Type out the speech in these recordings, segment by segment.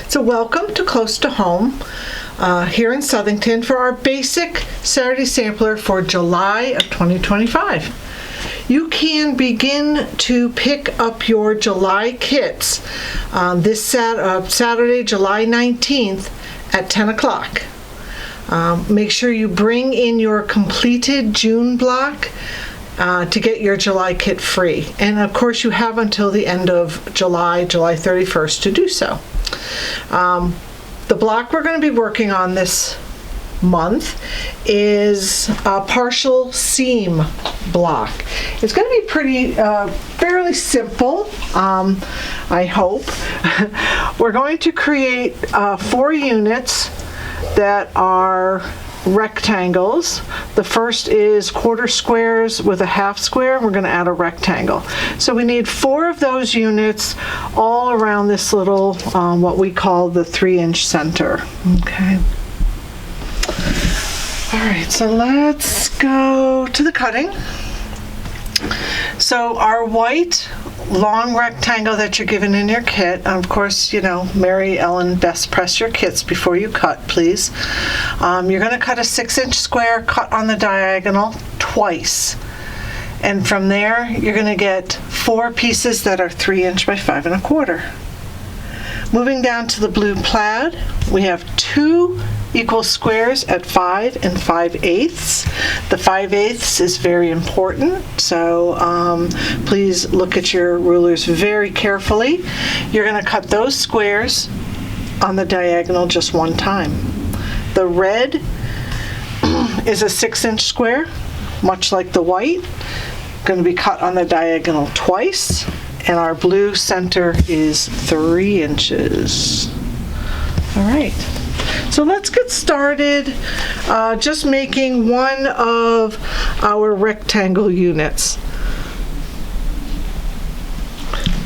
So welcome to Close to Home here in Southington for our basic Saturday sampler for July of 2025. You can begin to pick up your July kits this Saturday, July 19th at 10 o'clock. Make sure you bring in your completed June block to get your July kit free. And of course you have until the end of July 31st to do so. The block we're going to be working on this month is a partial seam block. It's going to be pretty, fairly simple, I hope. We're going to create 4 units that are rectangles. The first is quarter squares with a half square. We're going to add a rectangle. So we need 4 of those units all around this little, what we call the 3-inch center. Okay. All right, so let's go to the cutting. So our white long rectangle that you're given in your kit, and of course, you know, Mary Ellen, best press your kits before you cut, please. You're going to cut a 6-inch square, cut on the diagonal twice. And from there, you're going to get 4 pieces that are 3-inch by 5 1/4. Moving down to the blue plaid, we have 2 equal squares at 5 5/8. The 5/8 is very important, so please look at your rulers very carefully. You're going to cut those squares on the diagonal just one time. The red is a 6-inch square, much like the white, going to be cut on the diagonal twice. And our blue center is 3 inches. All right, so let's get started just making one of our rectangle units.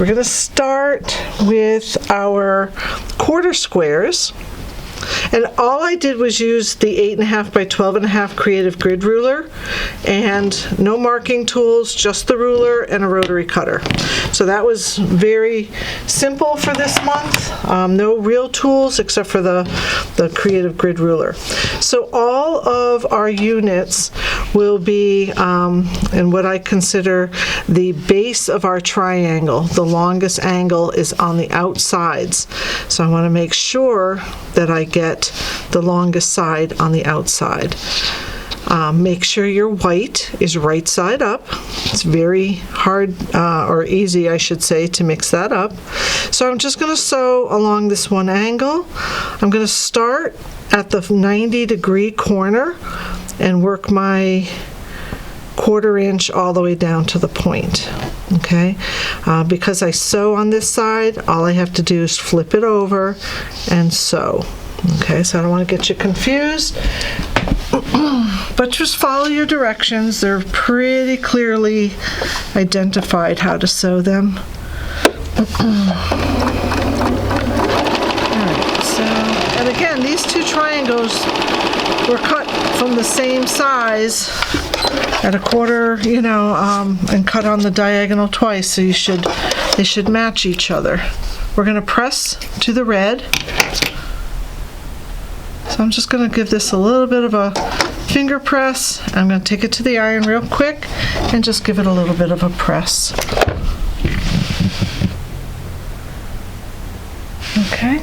We're going to start with our quarter squares. And all I did was use the 8.5 by 12.5 creative grid ruler, and no marking tools, just the ruler and a rotary cutter. So that was very simple for this month. No real tools except for the creative grid ruler. So all of our units will be in what I consider the base of our triangle. The longest angle is on the outsides. So I want to make sure that I get the longest side on the outside. Make sure your white is right side up. It's very hard, or easy I should say, to mix that up. So I'm just going to sew along this one angle. I'm going to start at the 90-degree corner and work my 1/4 inch all the way down to the point. Okay, because I sew on this side, all I have to do is flip it over and sew. Okay, so I don't want to get you confused, but just follow your directions. They're pretty clearly identified how to sew them. Alright, so, and again, these 2 triangles were cut from the same size at 1/4, you know, and cut on the diagonal twice, so they should match each other. We're going to press to the red. So I'm just going to give this a little bit of a finger press. I'm going to take it to the iron real quick and just give it a little bit of a press. Okay.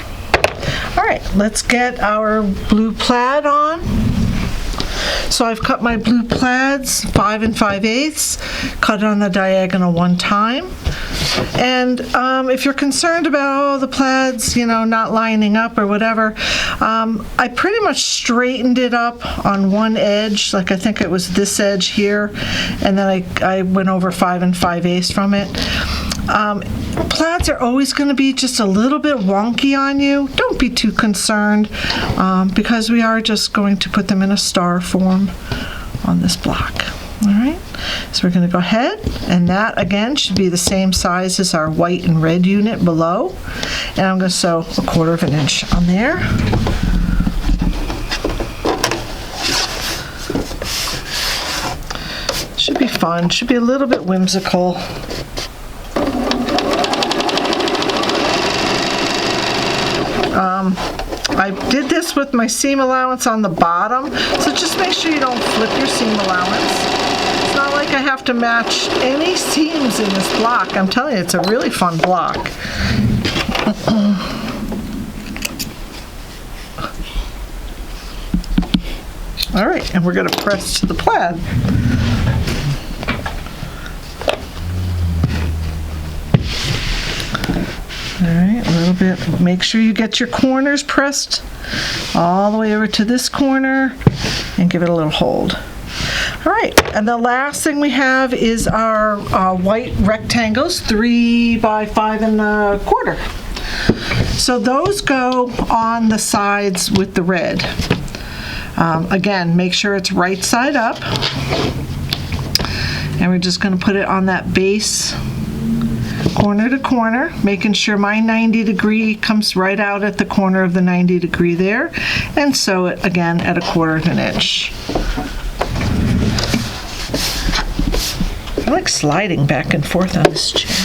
All right, let's get our blue plaid on. So I've cut my blue plaids 5 5/8, cut it on the diagonal one time. And if you're concerned about the plaids, you know, not lining up or whatever, I pretty much straightened it up on one edge, like I think it was this edge here, and then I went over 5 5/8 from it. Plaids are always going to be just a little bit wonky on you. Don't be too concerned, because we are just going to put them in a star form on this block. All right, so we're going to go ahead, and that again should be the same size as our white and red unit below, and I'm going to sew 1/4 inch on there. Should be fun, should be a little bit whimsical. I did this with my seam allowance on the bottom, so just make sure you don't flip your seam allowance. It's not like I have to match any seams in this block. I'm telling you, it's a really fun block. All right, and we're going to press to the plaid. All right, a little bit. Make sure you get your corners pressed all the way over to this corner and give it a little hold. All right, and the last thing we have is our white rectangles, 3 by 5 1/4. So those go on the sides with the red. Again, make sure it's right side up. And we're just going to put it on that base, corner to corner, making sure my 90° comes right out at the corner of the 90° there, and sew it again at 1/4 inch. I like sliding back and forth on this chair.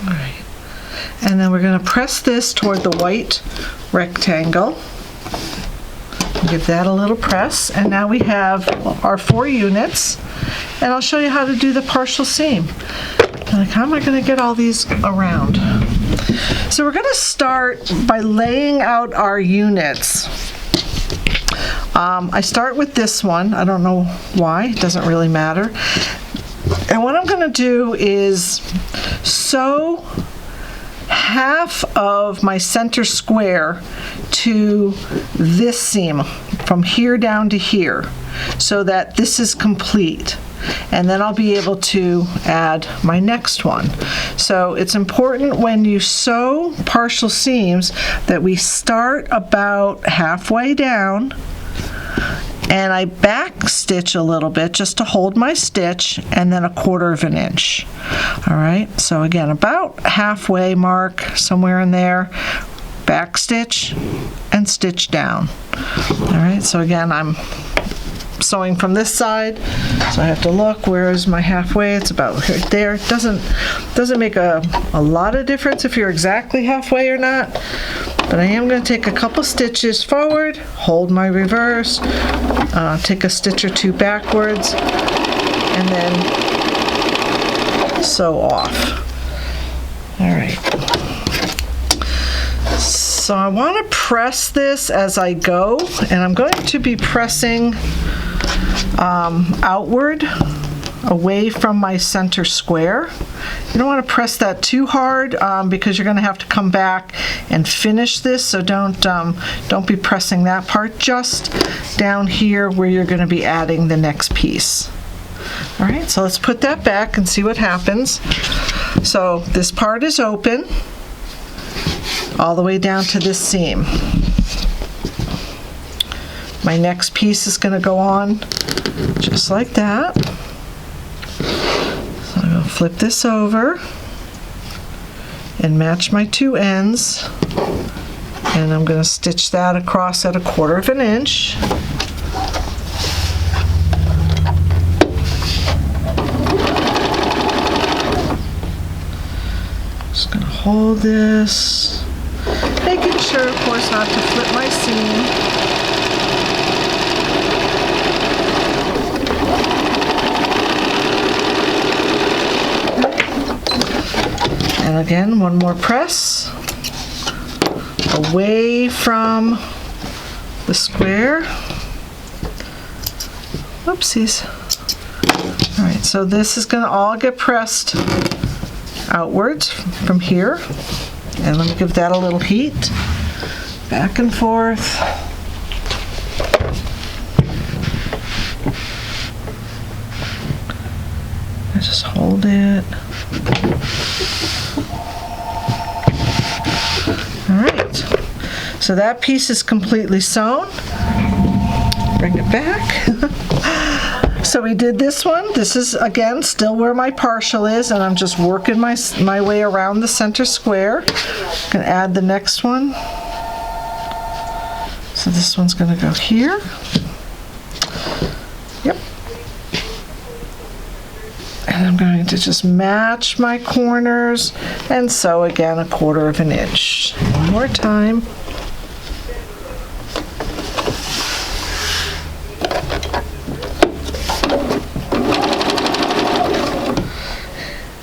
All right. And then we're going to press this toward the white rectangle. Give that a little press. And now we have our 4 units. And I'll show you how to do the partial seam. Like, how am I going to get all these around? So we're going to start by laying out our units. I start with this one. I don't know why. It doesn't really matter. And what I'm going to do is sew half of my center square to this seam from here down to here so that this is complete, and then I'll be able to add my next one. So it's important when you sew partial seams that we start about halfway down, and I back stitch a little bit just to hold my stitch, and then 1/4 inch. All right, so again, about halfway mark, somewhere in there, back stitch and stitch down. All right, so again, I'm sewing from this side, so I have to look, where is my halfway? It's about right there. It doesn't make a lot of difference if you're exactly halfway or not, but I am going to take a couple stitches forward, hold my reverse, take a stitch or 2 backwards, and then sew off. All right. So I want to press this as I go, and I'm going to be pressing outward away from my center square. You don't want to press that too hard because you're going to have to come back and finish this, so don't be pressing that part, just down here where you're going to be adding the next piece. All right, so let's put that back and see what happens. So this part is open all the way down to this seam. My next piece is going to go on just like that. So I'm going to flip this over and match my 2 ends, and I'm going to stitch that across at 1/4 inch. Just going to hold this, making sure, of course, not to flip my seam. And again, one more press away from the square. Whoopsies. All right, so this is going to all get pressed outwards from here. And let me give that a little heat. Back and forth. I just hold it. All right, so that piece is completely sewn. Bring it back. So we did this one. This is, again, still where my partial is, and I'm just working my way around the center square. I'm going to add the next one. So this one's going to go here. Yep. And I'm going to just match my corners and sew again 1/4 inch. One more time.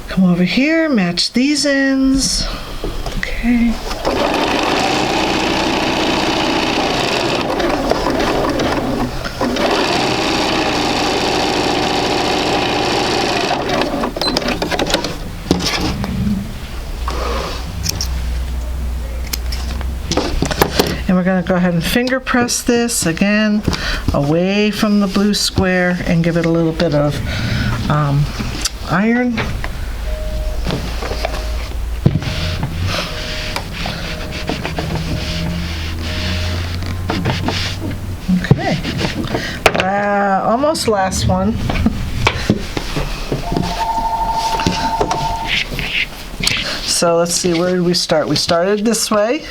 Come over here, match these ends. Okay. And we're going to go ahead and finger press this again away from the blue square and give it a little bit of iron. Okay, almost last one. So let's see, where did we start? We started this way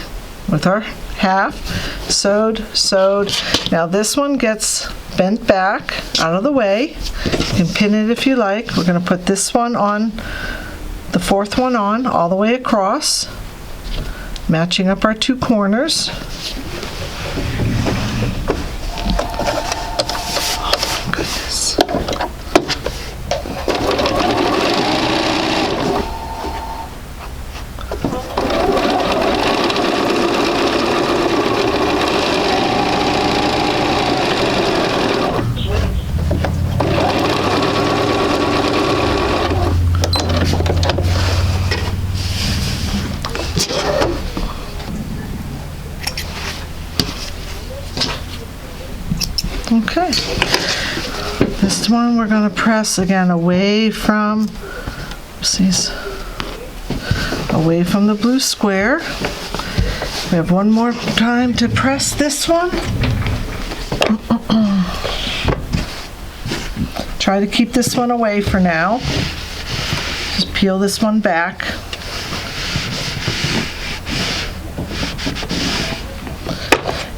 with our half, sewed. Now this one gets bent back out of the way. You can pin it if you like. We're going to put this one on, the 4th one on, all the way across, matching up our 2 corners. Oh my goodness. Okay, this one we're going to press again away from, away from the blue square. We have one more time to press this one. Try to keep this one away for now. Just peel this one back.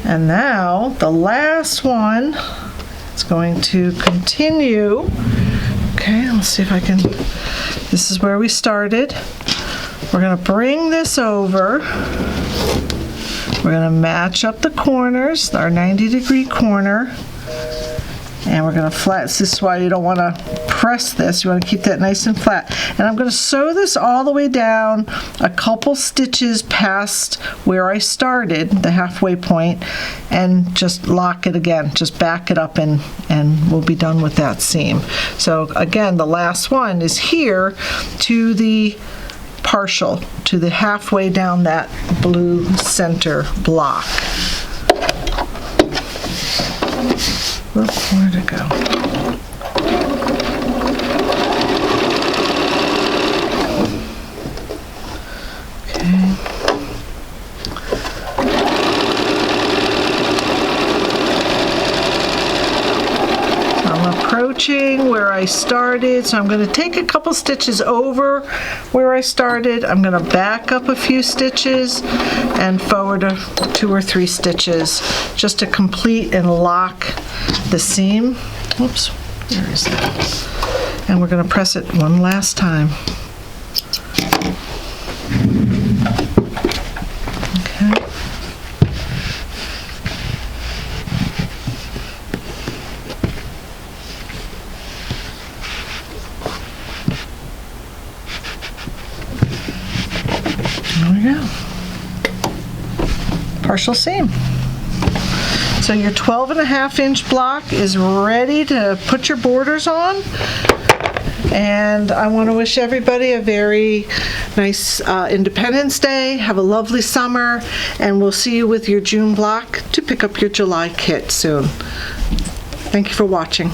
And now the last one is going to continue. Okay, let's see if I can, this is where we started. We're going to bring this over. We're going to match up the corners, our 90-degree corner. And we're going to flat, this is why you don't want to press this, you want to keep that nice and flat. And I'm going to sew this all the way down a couple stitches past where I started, the halfway point, and just lock it again, just back it up and we'll be done with that seam. So again, the last one is here to the partial, to the halfway down that blue center block. Where'd it go? Okay. I'm approaching where I started, so I'm going to take a couple stitches over where I started. I'm going to back up a few stitches and forward 2 or 3 stitches just to complete and lock the seam. Whoops, where is that? And we're going to press it one last time. Okay. There we go. Partial seam. So your 12.5-inch block is ready to put your borders on. And I want to wish everybody a very nice Independence Day. Have a lovely summer, and we'll see you with your June block to pick up your July kit soon. Thank you for watching.